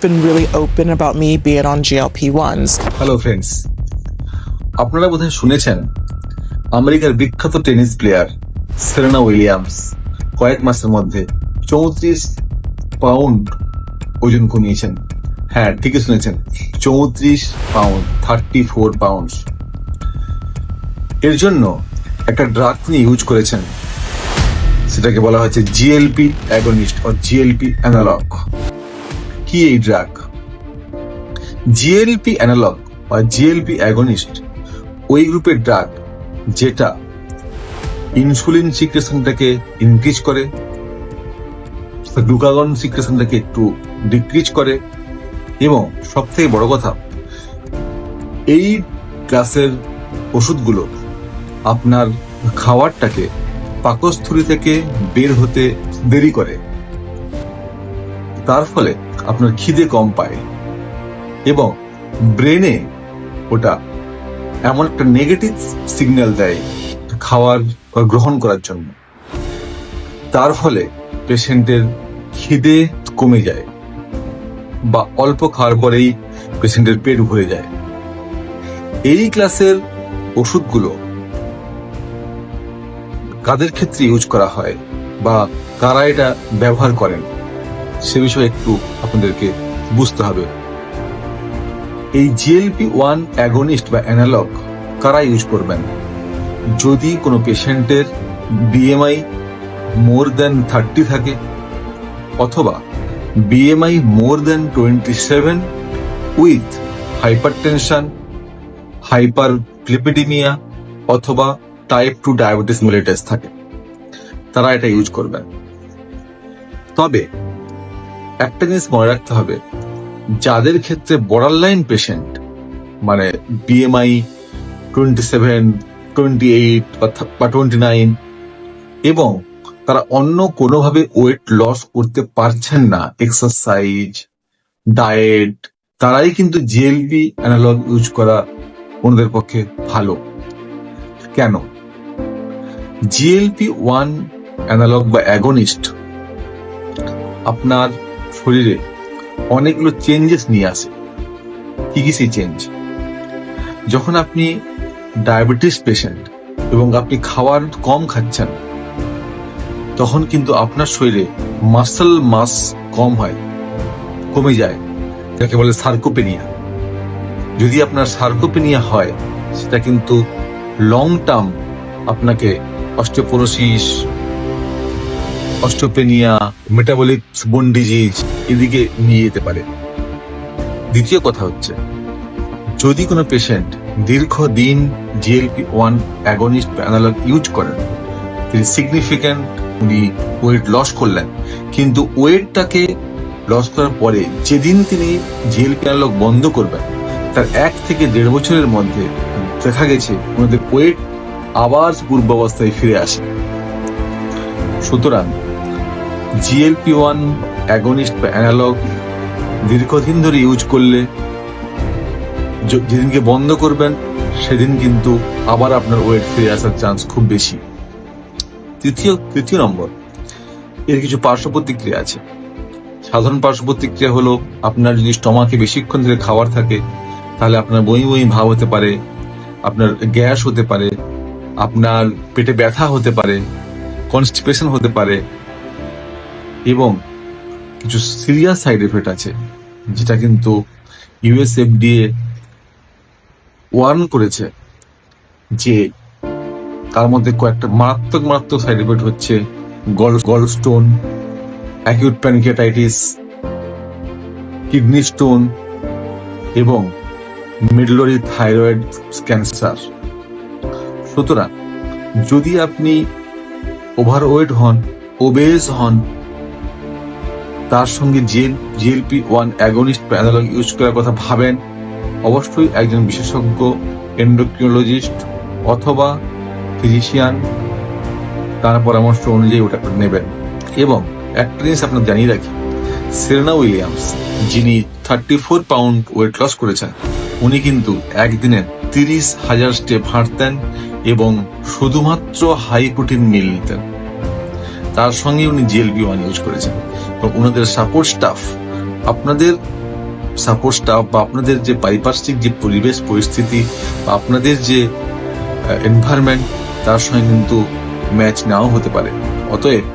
been really open about me being on GLP-1s. Hello friends, আপনারা বোধহয় শুনেছেন আমেরিকার বিখ্যাত টেনিস প্লেয়ার সেরেনা উইলিয়ামস কয়েক মাসের মধ্যে 34 পাউন্ড ওজন কমিয়েছেন। হ্যাঁ, ঠিকই শুনেছেন, 34 পাউন্ড, 34 পাউন্ড। এর জন্য একটা ড্রাগ তিনি ইউজ করেছেন, সেটাকে বলা হচ্ছে জিএলপি অ্যাগনিস্ট বা জিএলপি অ্যানালগ। কি এই ড্রাগ? জিএলপি অ্যানালগ বা জিএলপি অ্যাগনিস্ট ওই গ্রুপের ড্রাগ যেটা ইনসুলিন সিক্রেশনটাকে ইনক্রিজ করে, গ্লুকাগন সিক্রেশনটাকে একটু ডিক্রিজ করে, এবং সব থেকে বড় কথা, এই ক্লাসের ওষুধগুলো আপনার খাবারটাকে পাকস্থলী থেকে বের হতে দেরি করে। তার ফলে আপনার খিদে কম পায় এবং ব্রেনে ওটা এমন একটা নেগেটিভ সিগন্যাল দেয় খাওয়ার গ্রহণ করার জন্য। তার ফলে পেশেন্টের খিদে কমে যায় বা অল্প খাওয়ার পরেই পেশেন্টের পেট ভরে যায়। এই ক্লাসের ওষুধগুলো কাদের ক্ষেত্রে ইউজ করা হয় বা কারা এটা ব্যবহার করেন সে বিষয়ে একটু আপনাদেরকে বুঝতে হবে। এই GLP-1 অ্যাগনিস্ট বা অ্যানালগ কারা ইউজ করবেন? যদি কোনো পেশেন্টের BMI মোর দ্যান 30 থাকে, অথবা BMI more than 27 with hypertension, hyperlipidemia অথবা টাইপ 2 ডায়াবেটিস মেলিটাস থাকে, তারা এটা ইউজ করবেন। তবে একটা জিনিস মনে রাখতে হবে, যাদের ক্ষেত্রে বর্ডারলাইন পেশেন্ট, মানে BMI 27, 28 বা 29 এবং তারা অন্য কোনোভাবে ওয়েট লস করতে পারছেন না, এক্সারসাইজ, ডায়েট, তারাই কিন্তু জিএলপি অ্যানালগ ইউজ করা ওনাদের পক্ষে ভালো। কেন? GLP-1 অ্যানালগ বা অ্যাগনিস্ট আপনার শরীরে অনেকগুলো চেঞ্জেস নিয়ে আসে। কি কি সেই চেঞ্জ? যখন আপনি ডায়াবেটিস পেশেন্ট এবং আপনি খাবার কম খাচ্ছেন, তখন কিন্তু আপনার শরীরে মাসল মাস কম হয়, কমে যায়, যাকে বলে সার্কোপেনিয়া। যদি আপনার সার্কোপেনিয়া হয়, সেটা কিন্তু লং টার্ম আপনাকে অস্টিওপোরোসিস, অস্টিওপেনিয়া, মেটাবলিক বোন ডিজিজ এদিকে নিয়ে যেতে পারে। দ্বিতীয় কথা হচ্ছে, যদি কোনো পেশেন্ট দীর্ঘদিন GLP-1 অ্যাগনিস্ট অ্যানালগ ইউজ করেন, তিনি সিগনিফিক্যান্ট উনি ওয়েট লস করলেন, কিন্তু ওয়েটটাকে লস করার পরে যেদিন তিনি GLP অ্যানালগ বন্ধ করবেন, তার 1 থেকে 1.5 বছরের মধ্যে দেখা গেছে ওনাদের ওয়েট আবার পূর্বাবস্থায় ফিরে আসে। সুতরাং GLP-1 অ্যাগনিস্ট বা অ্যানালগ দীর্ঘদিন ধরে ইউজ করলে যেদিনকে বন্ধ করবেন সেদিন কিন্তু আবার আপনার ওয়েট ফিরে আসার চান্স খুব বেশি। তৃতীয় নম্বর, এর কিছু পার্শ্ব প্রতিক্রিয়া আছে। সাধারণ পার্শ্ব প্রতিক্রিয়া হলো, আপনার যদি স্টমাকে বেশিক্ষণ ধরে খাবার থাকে, তাহলে আপনার বমি বমি ভাব হতে পারে, আপনার গ্যাস হতে পারে, আপনার পেটে ব্যথা হতে পারে, কনস্টিপেশন হতে পারে, এবং কিছু সিরিয়াস সাইড এফেক্ট আছে যেটা কিন্তু US FDA ওয়ার্ন করেছে, যে তার মধ্যে কয়েকটা মারাত্মক সাইড এফেক্ট হচ্ছে gall stone, acute pancreatitis, kidney stone এবং মিডলরি থাইরয়েড ক্যান্সার। সুতরাং যদি আপনি ওভারওয়েট হন, ওবেজ হন, তার সঙ্গে GLP-1 অ্যাগনিস্ট অ্যানালগ ইউজ করার কথা ভাবেন, অবশ্যই একজন বিশেষজ্ঞ এন্ডোক্রিনোলজিস্ট অথবা ফিজিশিয়ান তার পরামর্শ অনুযায়ী ওটা নেবেন। এবং একটা জিনিস আপনার জানিয়ে রাখি, সেরেনা উইলিয়ামস যিনি 34 পাউন্ড ওয়েট লস করেছেন, উনি কিন্তু একদিনে 30,000 স্টেপ হাঁটতেন এবং শুধুমাত্র হাই প্রোটিন মিল নিতেন। তার সঙ্গে উনি GLP-1 ইউজ করেছেন এবং ওনাদের সাপোর্ট স্টাফ আপনাদের সাপোর্ট স্টাফ বা আপনাদের যে পারিপার্শ্বিক যে পরিবেশ পরিস্থিতি বা আপনাদের যে এনভায়রনমেন্ট তার সঙ্গে কিন্তু ম্যাচ নাও হতে পারে। অতএব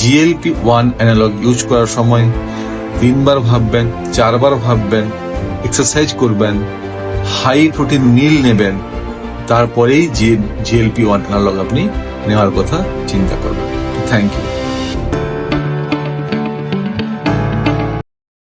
GLP-1 অ্যানালগ ইউজ করার সময় 3 বার ভাববেন, 4 বার ভাববেন, এক্সারসাইজ করবেন, হাই প্রোটিন মিল নেবেন, তারপরেই GLP-1 অ্যানালগ আপনি নেওয়ার কথা চিন্তা করবেন। Thank you.